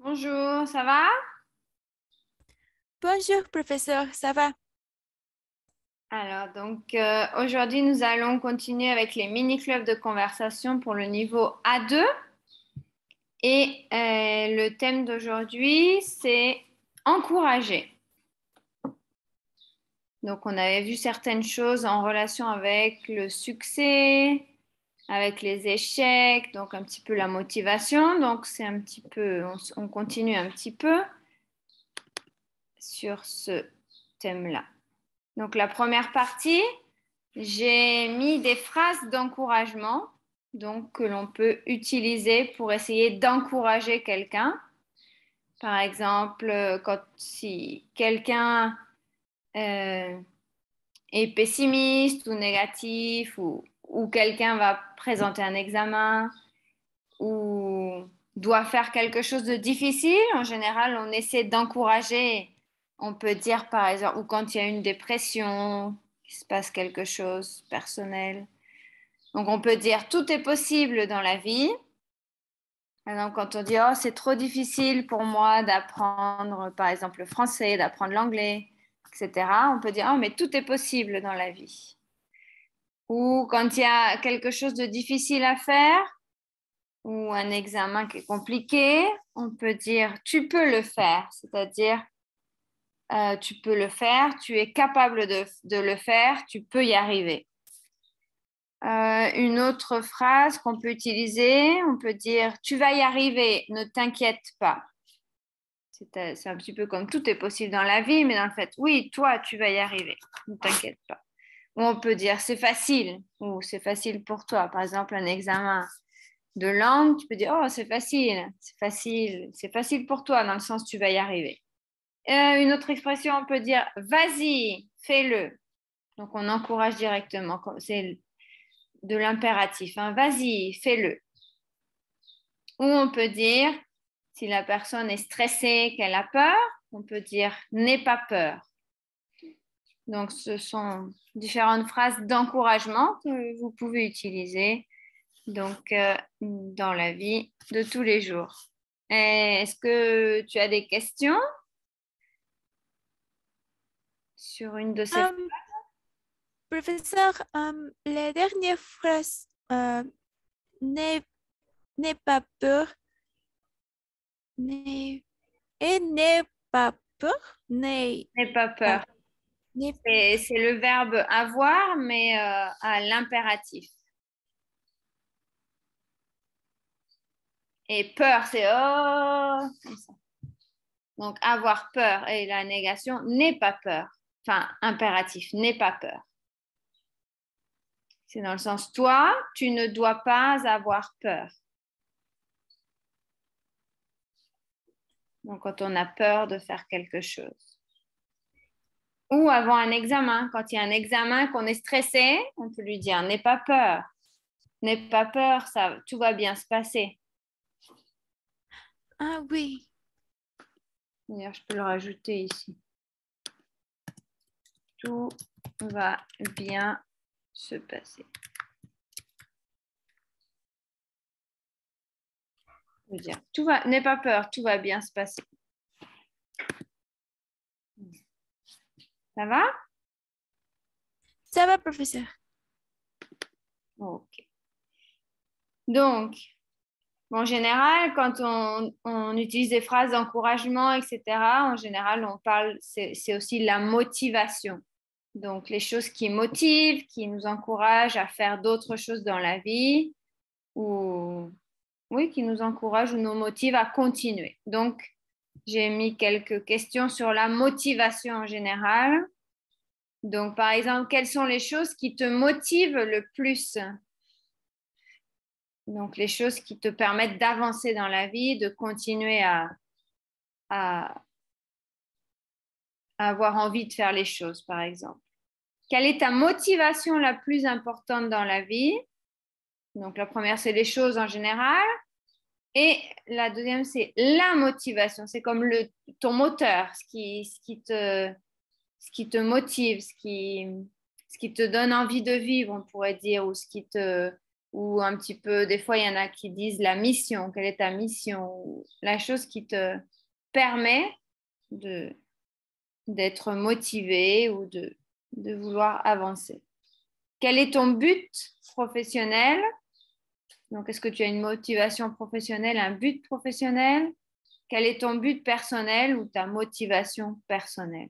Bonjour, ça va? Bonjour, professeur, ça va? Aujourd'hui, nous allons continuer avec les mini-clubs de conversation pour le niveau A2. Le thème d'aujourd'hui, c'est encourager. Donc, on avait vu certaines choses en relation avec le succès, avec les échecs, donc un petit peu la motivation. Donc, c'est un petit peu, on continue un petit peu sur ce thème-là. Donc, la première partie, j'ai mis des phrases d'encouragement donc, que l'on peut utiliser pour essayer d'encourager quelqu'un. Par exemple, si quelqu'un euh, est pessimiste ou négatif ou quelqu'un va présenter un examen ou doit faire quelque chose de difficile, en général, on essaie d'encourager. On peut dire, par exemple, ou quand il y a une dépression, qu'il se passe quelque chose personnel. Donc, on peut dire, tout est possible dans la vie. Par exemple, quand on dit, oh, c'est trop difficile pour moi d'apprendre, par exemple, le français, d'apprendre l'anglais, etc., on peut dire, oh, mais tout est possible dans la vie. Ou quand il y a quelque chose de difficile à faire, ou un examen qui est compliqué, on peut dire tu peux le faire, c'est-à-dire tu peux le faire, tu es capable de le faire, tu peux y arriver. Une autre phrase qu'on peut utiliser, on peut dire tu vas y arriver, ne t'inquiète pas. C'est un petit peu comme tout est possible dans la vie, mais dans le fait, oui, toi, tu vas y arriver, ne t'inquiète pas. Ou on peut dire c'est facile, ou c'est facile pour toi. Par exemple, un examen de langue, tu peux dire, oh, c'est facile pour toi, dans le sens tu vas y arriver. Une autre expression, on peut dire, vas-y, fais-le. Donc, on encourage directement, c'est de l'impératif, hein. Vas-y, fais-le. Ou on peut dire, si la personne est stressée, qu'elle a peur, on peut dire, n'aie pas peur. Donc, ce sont différentes phrases d'encouragement que vous pouvez utiliser dans la vie de tous les jours. Est-ce que tu as des questions sur une de ces phrases? Um, professeur, la dernière phrase, n'aie n'aie pas peur, n'aie n'aie pas peur, N'aie pas pas, peur. n'aie- C'est le verbe avoir, mais à l'impératif. Et peur, c'est oh, comme ça. Donc avoir peur et la négation, n'aie pas peur. Enfin, impératif, n'aie pas peur. C'est dans le sens, toi, tu ne dois pas avoir peur. Donc, quand on a peur de faire quelque chose. Ou avant un examen, quand il y a un examen qu'on est stressé, on peut lui dire, n'aie pas peur. N'aie pas peur, ça, tout va bien se passer. Ah oui, D'ailleurs, je peux le rajouter ici. Tout va bien se passer. Je veux dire, n'aie pas peur, tout va bien se passer. Ça va? ça va, professeur. Ok. Donc, en général, quand on utilise des phrases d'encouragement, etc., en général, on parle, c'est aussi la motivation. Donc, les choses qui motivent, qui nous encouragent à faire d'autres choses dans la vie, ou oui, qui nous encouragent ou nous motivent à continuer. Donc, j'ai mis quelques questions sur la motivation en général. Donc, par exemple, quelles sont les choses qui te motivent le plus? Donc, les choses qui te permettent d'avancer dans la vie, de continuer à avoir envie de faire les choses, par exemple. Quelle est ta motivation la plus importante dans la vie? Donc, la première, c'est les choses en général. Et la deuxième, c'est la motivation. C'est comme ton moteur, ce qui te motive, ce qui te donne envie de vivre, on pourrait dire, ou ou un petit peu, des fois, il y en a qui disent la mission, quelle est ta mission, ou la chose qui te permet d'être motivé ou de vouloir avancer. Quel est ton but professionnel? Donc, est-ce que tu as une motivation professionnelle, un but professionnel? Quel est ton but personnel ou ta motivation personnelle?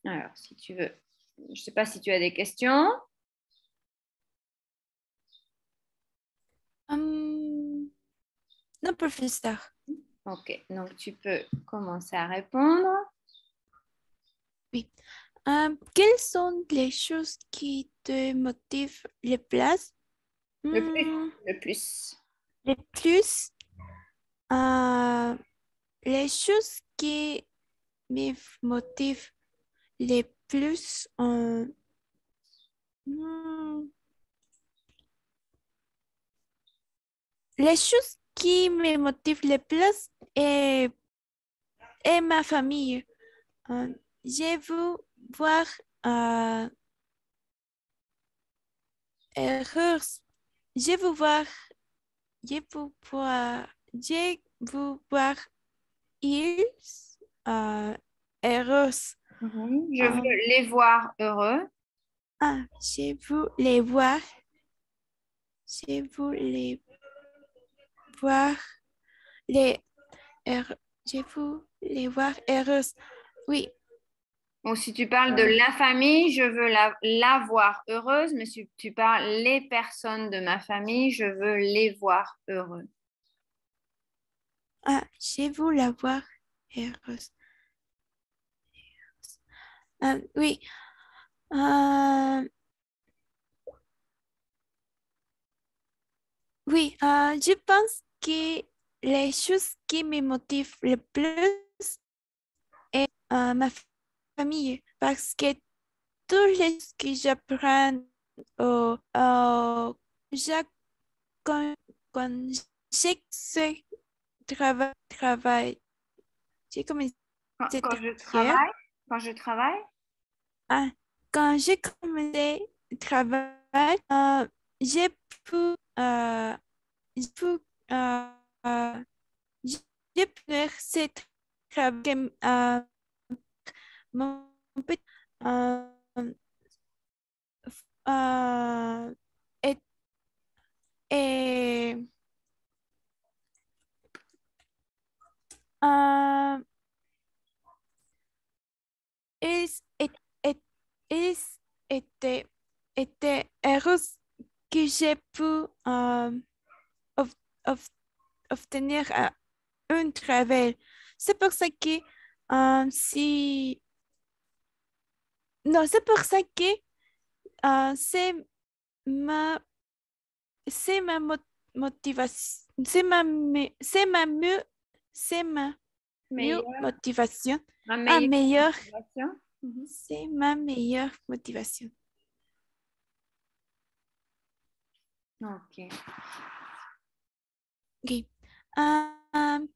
Alors, si tu veux, je ne sais pas si tu as des questions. Non, professeur. Ok, donc tu peux commencer à répondre. Oui. Quelles sont les choses qui te motivent le plus? Le plus. Hmm, Le plus. le plus, euh, les choses qui me motivent le plus, hmm, les choses qui me motivent le plus est ma famille. Je veux voir euh, heureuse. Je veux voir, je veux voir, je veux voir ils heureuses. Je Euh, veux les voir heureux. je veux les voir. Je veux les voir les heureux. Je veux les voir heureuses. Oui. Ou si tu parles de la famille, je veux la voir heureuse, mais si tu parles les personnes de ma famille, je veux les voir heureux. Je veux la voir heureuse. Oui. Euh, oui, je pense que les choses qui me motivent le plus est ma famille parce que toutes les choses que j'apprends chaque- quand, quand j'ai ce travail, j'ai commencé Quand je hier. travaille, quand je travaille, Ah, quand j'ai commencé le travail, j'ai pu, j'ai pu, euh, j'ai pu faire ce travail que mon petit euh, est, est, euh, est, est, est, est- était, était heureuse que j'ai pu ob- ob- obtenir un travail. C'est pour ça que si non, c'est pour ça que c'est ma motivation, c'est ma mieux meilleure, motivation. ma meilleure Meilleure, motivation. c'est ma meilleure motivation. Ok. Ok.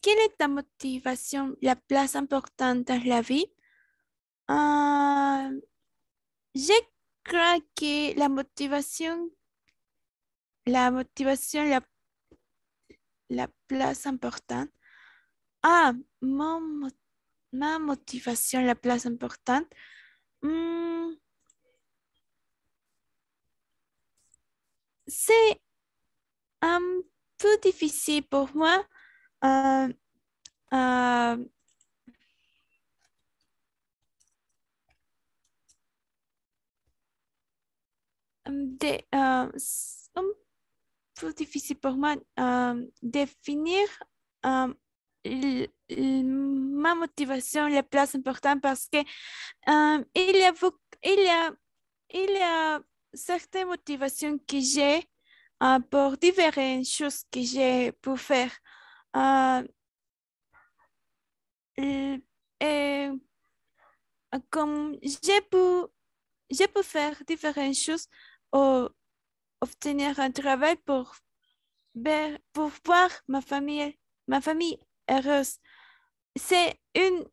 Quelle est ta motivation la plus importante dans la vie? Euh, je crois que la motivation la plus importante. Ah, ma motivation la plus importante. hmm, c'est un peu difficile pour moi. euh, euh, c'est un peu difficile pour moi définir euh, ma motivation la plus importante parce que il y a, il y a certaines motivations que j'ai pour différentes choses que j'ai pu faire. Euh, l- et, comme j'ai pu faire différentes choses ou obtenir un travail pour voir ma famille heureuse. C'est une,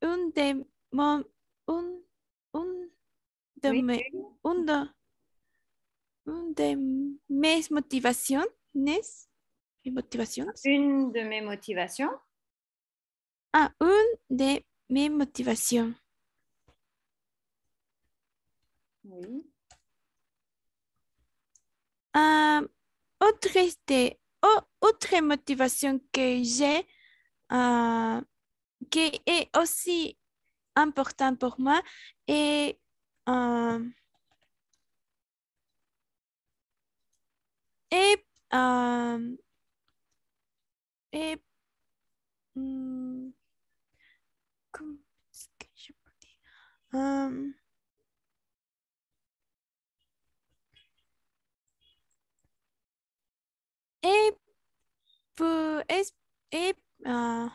une de mon, un de Oui. mes, un de, une de mes motivaciones. Mes motivaciones. Une de mes motivations. Ah, une de mes motivations. Oui. Autre, autre motivation que j'ai, qui est aussi important pour moi, et et, euh, et comment est-ce que je peux dire? Et pour, et, euh,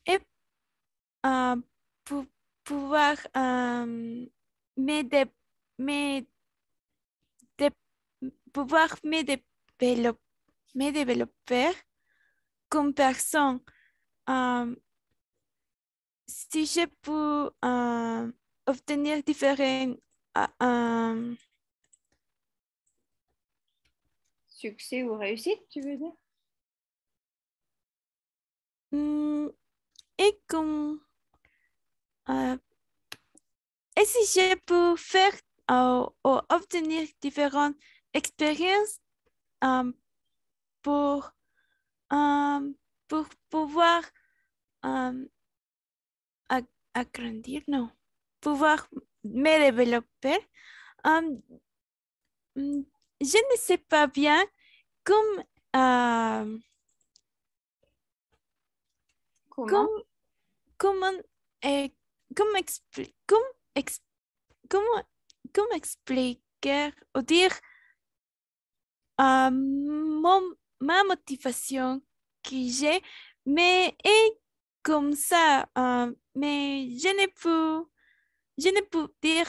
et pour pouvoir me, dé- me dé- pouvoir me développer comme personne. Euh, si je peux obtenir différents Succès ou réussite, tu veux dire? mm, et comme euh, et si je peux faire ou obtenir différentes expériences euh, pour, euh, pour pouvoir euh, agrandir, non, pouvoir me développer. Euh, je ne sais pas bien comme, euh, Comment? comme, comment, euh, comment, ex- comment, comment expliquer ou dire ma motivation que j'ai, mais est comme ça, mais je ne peux dire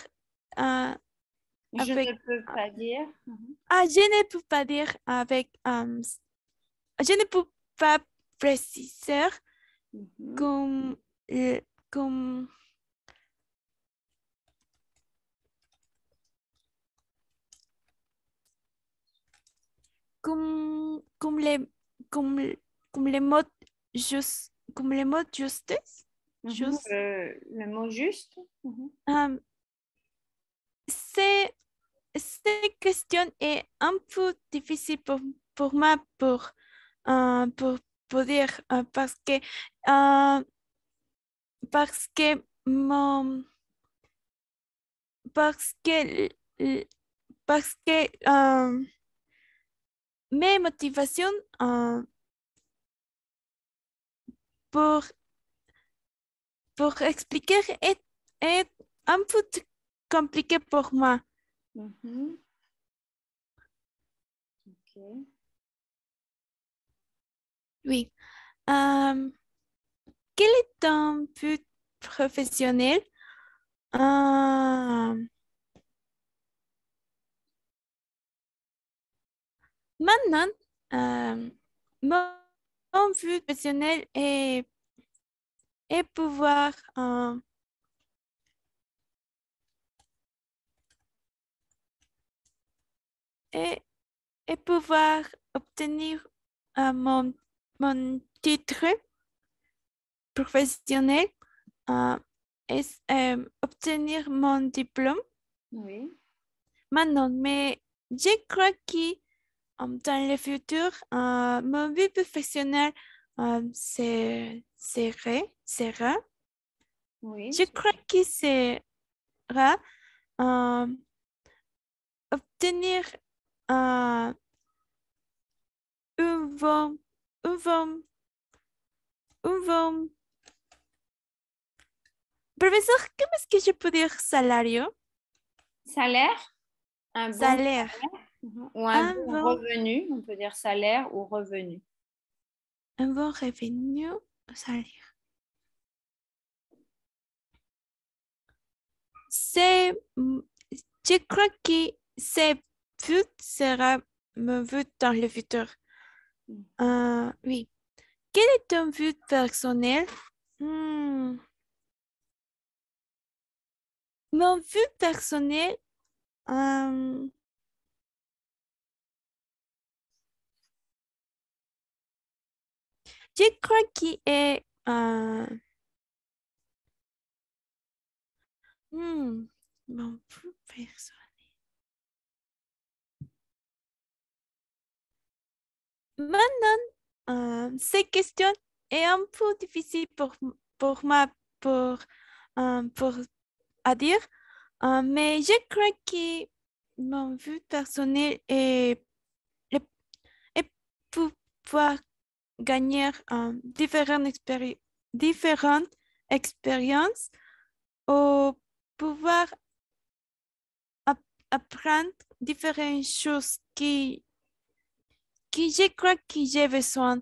euh, Je avec, ne peux pas dire. Mhm. je ne peux pas dire avec, je ne peux pas préciser Mhm. comme, comme, comme les, comme, comme les mots comme les mots justes, Mhm. juste, Le mot juste. Mhm. euh, c'est cette question est un peu difficile pour moi pour dire euh, parce que parce que l- parce que mes motivations pour pour expliquer est un peu compliqué pour moi. Mhm. Ok. Oui. Euh, quel est ton but professionnel? Euh, Maintenant, euh, mon but professionnel est pouvoir, est, est pouvoir obtenir mon, mon titre professionnel, euh, obtenir mon diplôme. Oui. Maintenant, mais je crois que dans le futur, mon but professionnel sera, Oui. je crois que sera euh, obtenir euh, un bon, un bon, un bon. Professeur, comment est-ce que je peux dire salario? Salaire, un bon Salaire. salaire. Mhm. Ou un Un bon bon, revenu. On peut dire salaire ou revenu. un bon revenu. Salaire. C'est, je crois que ce but sera mon but dans le futur. Oui. Quel est ton but personnel? Hmm, Mon vue personnelle, je crois qu'il est mon vue personnelle. Maintenant, cette question est un peu difficile pour moi pour à dire, mais je crois que mon vue personnelle est pouvoir gagner différentes expériences ou pouvoir apprendre différentes choses que je crois que j'ai besoin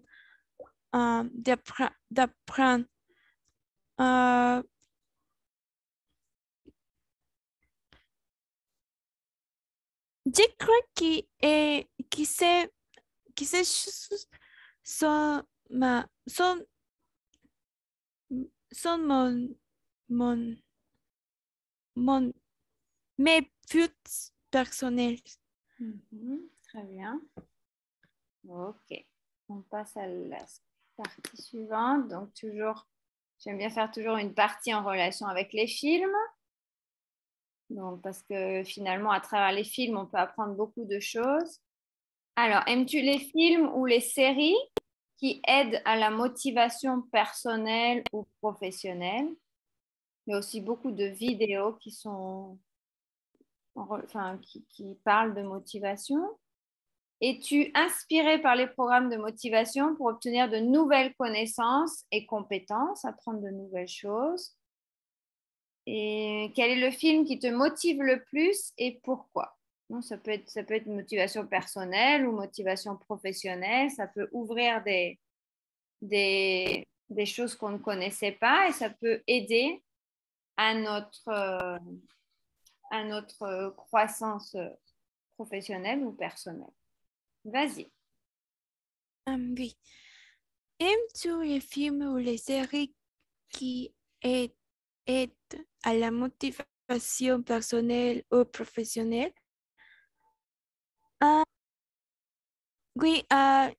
d'apprendre. Euh, je crois que ces choses sont, sont mon, mon, mes buts personnels. Très bien. Ok. On passe à la partie suivante. Donc, toujours, j'aime bien faire toujours une partie en relation avec les films. Donc, parce que finalement, à travers les films, on peut apprendre beaucoup de choses. Alors, aimes-tu les films ou les séries qui aident à la motivation personnelle ou professionnelle? Il y a aussi beaucoup de vidéos qui sont, qui parlent de motivation. Es-tu inspiré par les programmes de motivation pour obtenir de nouvelles connaissances et compétences, apprendre de nouvelles choses? Et quel est le film qui te motive le plus et pourquoi? Non, ça peut être une motivation personnelle ou motivation professionnelle. Ça peut ouvrir des choses qu'on ne connaissait pas et ça peut aider à à notre croissance professionnelle ou personnelle. Vas-y. Oui. Aimes-tu les films ou les séries qui aident, aident à la motivation personnelle ou professionnelle? Ah, oui,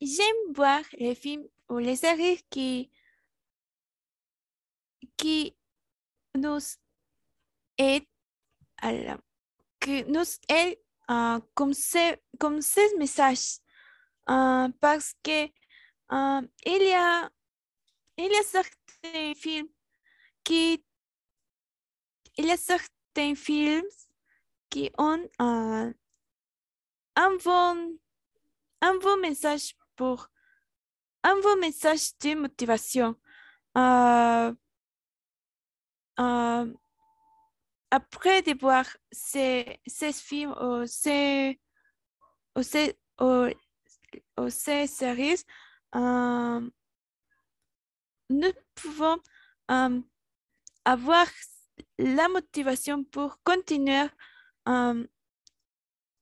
j'aime voir les films ou les séries qui nous aident à la, que nous aident comme ces messages. Parce que il y a certains films qui, il y a certains films qui ont un un bon message un bon message de motivation. Euh, euh, Après de voir ces films ou ces, ou- ou ces séries, euh, nous pouvons euh, avoir la motivation euh,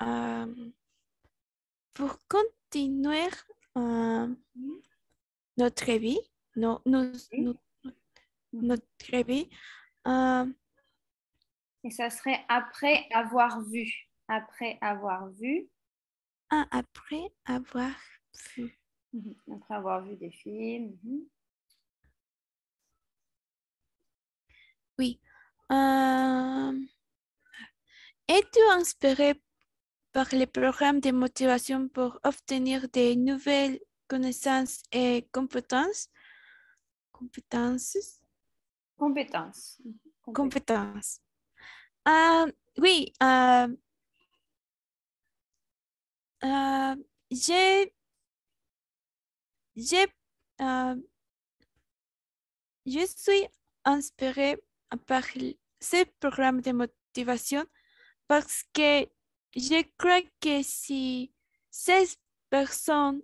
euh, pour continuer euh, notre vie, Oui. notre vie. euh, Et ça serait après avoir vu. Après avoir vu. Après avoir vu. Après avoir vu des films. Oui. Euh, Es-tu inspiré par les programmes de motivation pour obtenir de nouvelles connaissances et compétences? Compétences? Compétences. Compétences. Oui, euh, j'ai, j'ai, euh, je suis inspirée par ces programmes de motivation parce que je crois que si 16 personnes,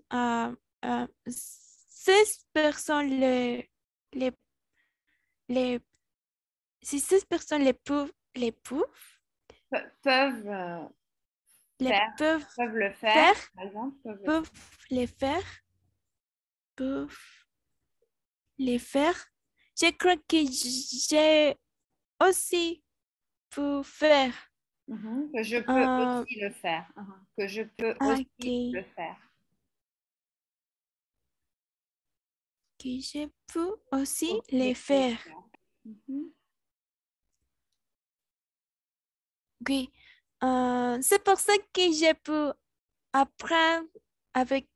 16 personnes les, les, si 16 personnes Peuvent les faire, peuvent peuvent le faire, faire, par exemple, peuvent le faire. peuvent les faire, peuvent les faire, je crois que j'ai aussi peux faire. Que je peux aussi le faire. Que je peux aussi le Ok. faire. Que je peux aussi Ok, les faire. Mhm. Oui. C'est pour ça que je peux apprendre avec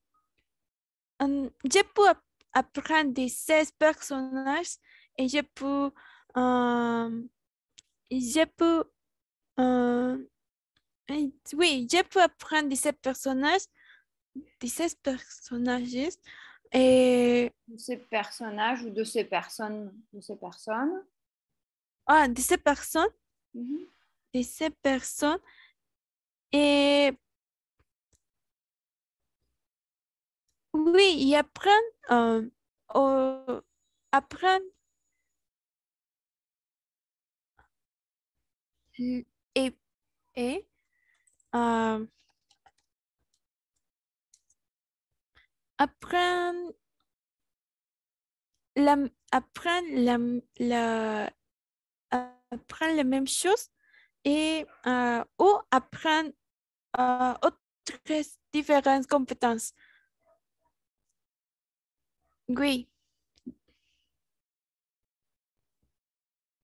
je peux apprendre de 16 personnages et je peux euh, oui, je peux apprendre de ces personnages, de 16 personnages et De ces personnages ou de ces personnes. De ces personnes. de ces personnes, Mhm. de ces personnes et oui, et apprendre apprendre et, et euh, apprendre apprendre apprendre la même chose et ou apprendre autres différentes compétences. Oui,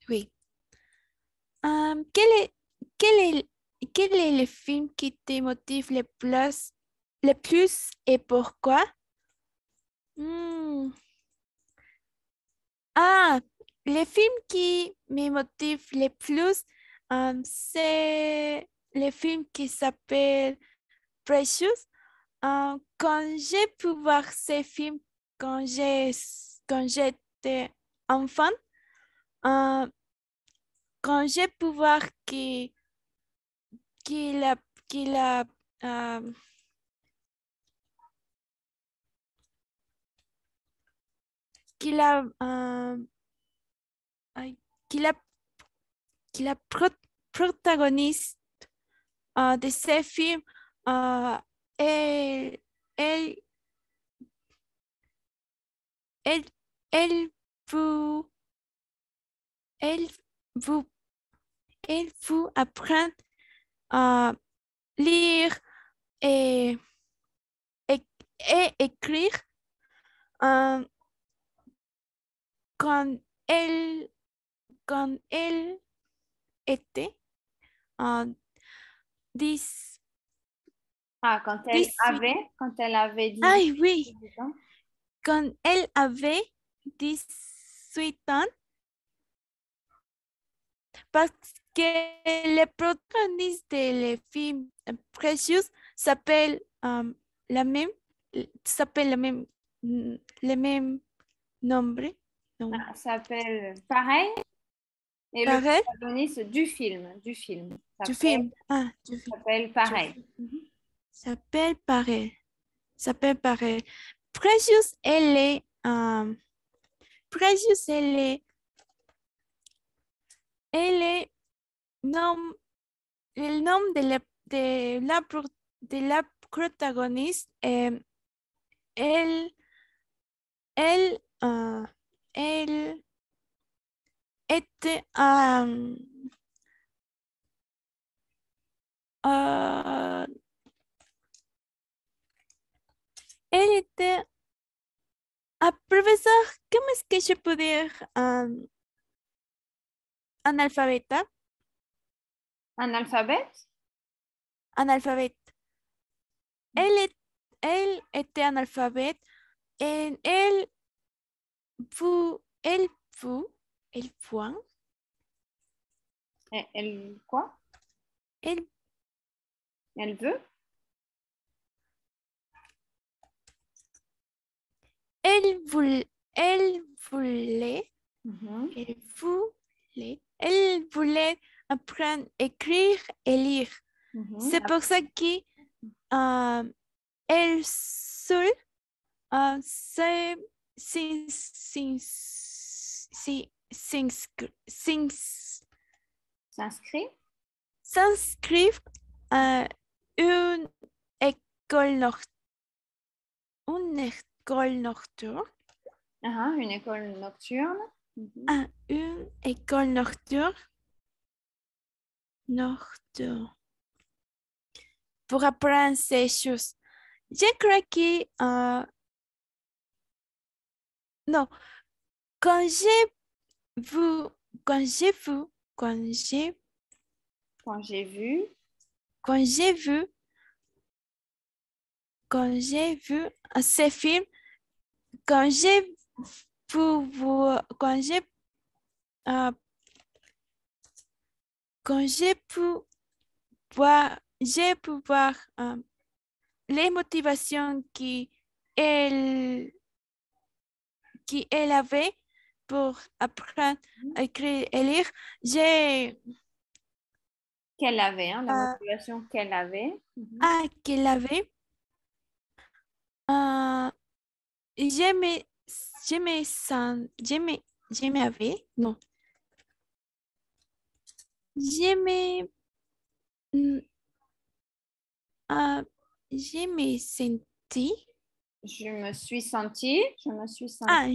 oui. Quel est, quel est, quel est le film qui te motive le plus et pourquoi? Hmm. Ah, le film qui me motive le plus, c'est le film qui s'appelle Precious. Quand j'ai pu voir ce film quand j'étais enfant, euh, quand j'ai pu voir qu'il a, qu'il a, euh, qu'il a, ay, qu'il a, qu'il a protagoniste de ce film, euh, elle, elle, elle, elle vous, elle vous, elle vous apprend à lire et, et, et écrire euh, quand elle, quand elle était en 10, Ah, 18. quand elle avait 18 Ay, oui, 18 ans. quand elle avait 18 ans, parce que le protagoniste de le film Precious s'appelle la même, s'appelle le même nombre, non, Ah, s'appelle pareil. Et le pareil, protagoniste du film, du film, s'appelle du pareil. film, s'appelle pareil, s'appelle pareil. Precious, Precious, elle est nom, el nombre de la protagonista, él, él, él, este, ah, él était, profesor, ¿cómo es que je peux dire analfabeta? Analphabète? Analfabeta. Él était analphabète et elle fut, elle fut, Elle quoi? elle, Elle veut? elle voulait Mhm. Elle voulait apprendre à écrire et lire. Mhm. C'est pour ça que elle seule s'est- s'in- s'in- S'inscrit? s'inscrire à une école une école nocturne. Une école nocturne. Mhm. À une école nocturne Nord. Pour apprendre ces choses. Je crois que non, quand j'ai vu, quand j'ai vu, quand j'ai, Quand j'ai vu, quand j'ai vu, quand j'ai vu ces films, quand j'ai quand euh, quand j'ai pu voir les motivations qu'elle avait pour apprendre à écrire et lire, j'ai qu'elle avait, hein, la euh, motivation qu'elle avait. Mhm. qu'elle avait, euh, j'aimais, j'aimais, j'aimais avait, non, j'aimais, mm, euh, j'aimais senti, Je me suis sentie, ah,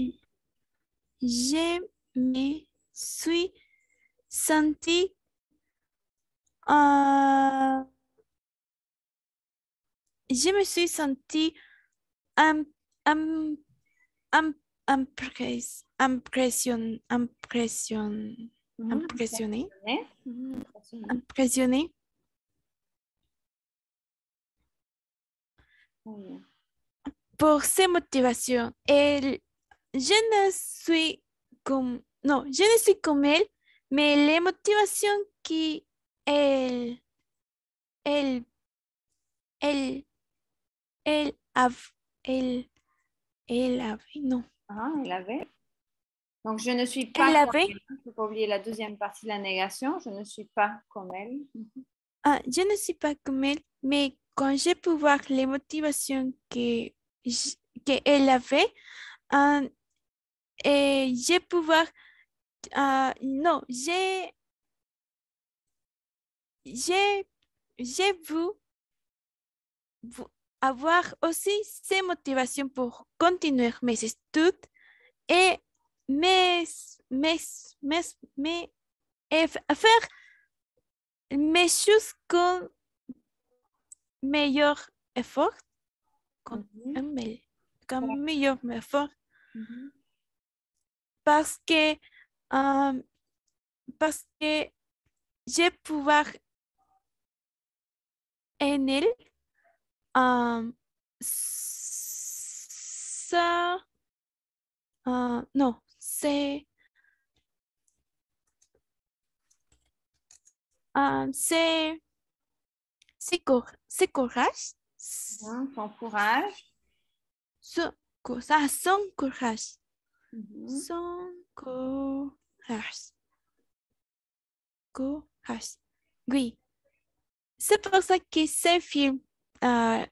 je me suis senti, euh, je me suis senti im- im- im- mhm, impressionné, impressionnée. Mhm, impressionnée. impressionné Très bien. pour ses motivations. Et je ne suis non, je ne suis comme elle, mais les motivations qu'elle, elle, elle, elle, av- elle, elle avait, non, Ah, elle avait. Donc, je ne suis pas elle comme avait, elle. Il ne faut pas oublier la deuxième partie de la négation. Je ne suis pas comme elle. je ne suis pas comme elle, mais quand j'ai pu voir les motivations qu'elle avait, euh, et j'ai pu voir, non, j'ai, j'ai vu avoir aussi ces motivations pour continuer mes études et mes, mes, mes, mes, faire mes choses con meilleur effort, con Mhm, un con meilleur effort, mhm. parce que, euh, parce que j'ai pouvoir en elle, euh, ça, non, c'est, c'est courage, Ton courage. son courage, Mhm. son courage, courage. Oui, c'est pour ça que ce film euh,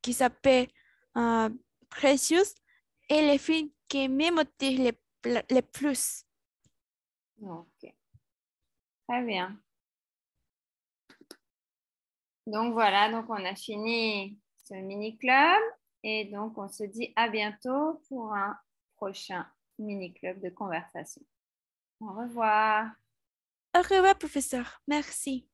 qui s'appelle euh, Precious est le film qui me motive le plus. Ok, très bien. Donc voilà, donc on a fini ce mini-club et donc on se dit à bientôt pour un prochain mini-club de conversation. Au revoir. Au revoir, professeur. Merci.